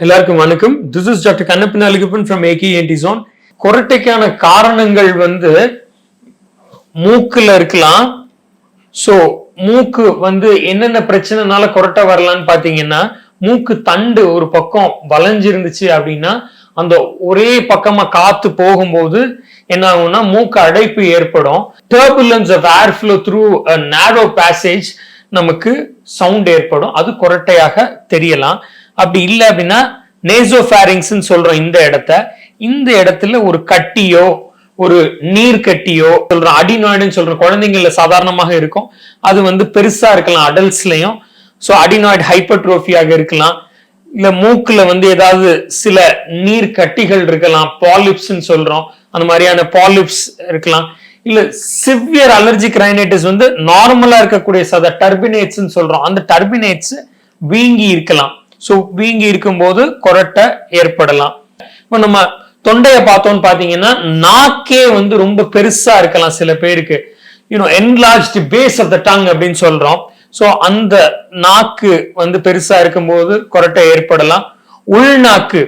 எல்லாருக்கும் வணக்கம். This is Dr.Kannapan Alagappan from AKENT Zone. கொரட்டைக்கான காரணங்கள் மூக்குல இருக்கலாம். சோ மூக்கு என்னென்ன பிரச்சனைனால கொரட்டை வரலான்னு பாத்தீங்கன்னா, மூக்கு தண்டு ஒரு பக்கம் வளைஞ்சிருந்துச்சு அப்படின்னா அந்த ஒரே பக்கமா காத்து போகும்போது என்ன ஆகும்னா மூக்கு அடைப்பு ஏற்படும். Turbulence of air flow through a narrow passage நமக்கு சவுண்ட் ஏற்படும். அது கொரட்டையாக தெரியலாம். அப்படி இல்லை அப்படின்னா நேசோஃபாரிங்ஸ் சொல்றோம். இந்த இடத்துல ஒரு கட்டியோ ஒரு நீர் கட்டியோ சொல்றோம், அடினாய்டுன்னு சொல்றோம். குழந்தைங்கள்ல சாதாரணமாக இருக்கும். அது பெருசா இருக்கலாம் அடல்ட்ஸ்லயும். ஸோ அடினாய்டு ஹைப்பர்ட்ரோஃபியாக இருக்கலாம். இல்ல மூக்குல ஏதாவது சில நீர் கட்டிகள் இருக்கலாம், பாலிப்ஸ்ன்னு சொல்றோம். அந்த மாதிரியான பாலிப்ஸ் இருக்கலாம். இல்ல சிவியர் அலர்ஜிக் ரைனைட்டிஸ் நார்மலா இருக்கக்கூடிய டர்பினேட்ஸ் சொல்றோம். அந்த டர்பினேட்ஸ் வீங்கி இருக்கலாம். சோ வீங்கி இருக்கும்போது கொரட்டை ஏற்படலாம். இப்போ நம்ம தொண்டைய பார்த்தோம்னு பாத்தீங்கன்னா நாக்கே ரொம்ப பெருசா இருக்கலாம். சில பேருக்கு enlarged base of the tongue அப்படின்னு சொல்றோம். சோ அந்த நாக்கு பெருசா இருக்கும்போது கொரட்டை ஏற்படலாம். உள்நாக்கு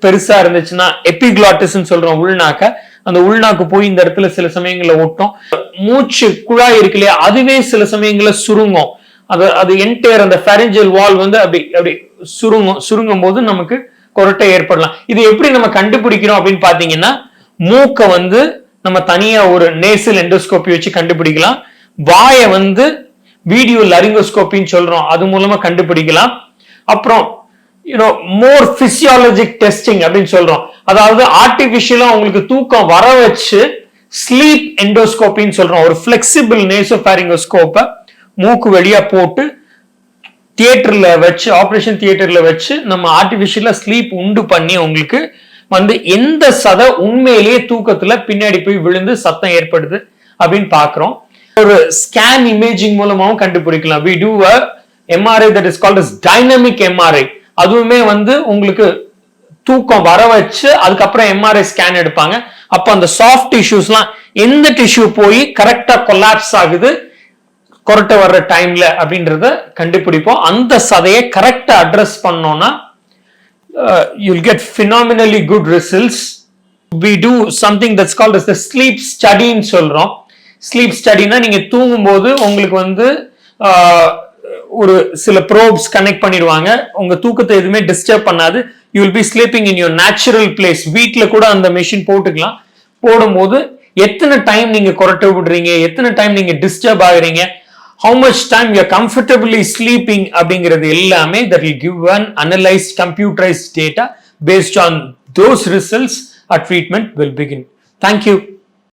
பெருசா இருந்துச்சுன்னா எபிக்ளாட்டிஸ் சொல்றோம். உள்நாக்க அந்த உள்நாக்கு போய் இந்த இடத்துல சில சமயங்கள்ல ஒட்டும். மூச்சு குழாய் இருக்கு இல்லையா, அதுவே சில சமயங்கள்ல சுருங்கும். அது என்டையர் அந்த ஃபேரிஞ்சல் வால் அப்படி சுருங்கும் போது நமக்கு கொரட்டை ஏற்படலாம். இது எப்படி நம்ம கண்டுபிடிக்கிறோம் அப்படின்னு பாத்தீங்கன்னா, மூக்க நம்ம தனியா ஒரு நேசல் எண்டோஸ்கோபி வச்சு கண்டுபிடிக்கலாம். வாயை வீடியோ லாரிங்கோஸ்கோபின்னு சொல்றோம், அது மூலமா கண்டுபிடிக்கலாம். அப்புறம் மோர் பிசியாலஜிக் டெஸ்டிங் அப்படின்னு சொல்றோம். அதாவது ஆர்டிபிஷியலா உங்களுக்கு தூக்கம் வர வச்சு ஸ்லீப் எண்டோஸ்கோபின்னு சொல்றோம். ஒரு பிளெக்சிபிள் நேசோஃபாரிங்கோஸ்கோப்பை மூக்கு வழியா போட்டு தியேட்டர்ல வச்சு, ஆபரேஷன் தியேட்டர்ல வச்சு நம்ம ஆர்டிபிஷியலா ஸ்லீப் உண்டு பண்ணி உங்களுக்கு எந்த சதை உண்மையிலேயே தூக்கத்துல பின்னாடி போய் விழுந்து சத்தம் ஏற்படுது அப்படின்னு பாக்குறோம். ஒரு ஸ்கேன் இமேஜிங் மூலமாவும் கண்டுபிடிக்கலாம். we do a MRI that is called as dynamic MRI. அதுவுமே உங்களுக்கு தூக்கம் வர வச்சு அதுக்கப்புறம் MRI ஸ்கேன் எடுப்பாங்க. அப்ப அந்த சாஃப்ட் டிஷ்யூஸ்லாம் எந்த டிஷ்யூ போய் கரெக்டா கொலாப்ஸ் ஆகுது கொரட்டை வர்ற டைம்ல அப்படின்றத கண்டுபிடிப்போம். அந்த சதையை கரெக்டா அட்ரஸ் பண்ணோம்னா you'll get phenomenally good results. We do something that's called as the sleep study ன்னு சொல்றோம். ஸ்லீப் ஸ்டடினா நீங்க தூங்கும் போது உங்களுக்கு ஒரு சில ப்ரோப்ஸ் கனெக்ட் பண்ணிடுவாங்க. உங்க தூக்கத்தை எதுவுமே டிஸ்டர்ப் பண்ணாது. You will be sleeping in your natural place. வீட்ல கூட அந்த மெஷின் போட்டுக்கலாம். போடும்போது எத்தனை டைம் நீங்க கொரட்டை விடுறீங்க, எத்தனை டைம் நீங்க டிஸ்டர்ப் ஆகுறீங்க, how much time you are comfortably sleeping அப்படிங்கிறது எல்லாமே that will give an analyzed computerized data. Based on those results, a treatment will begin. Thank you.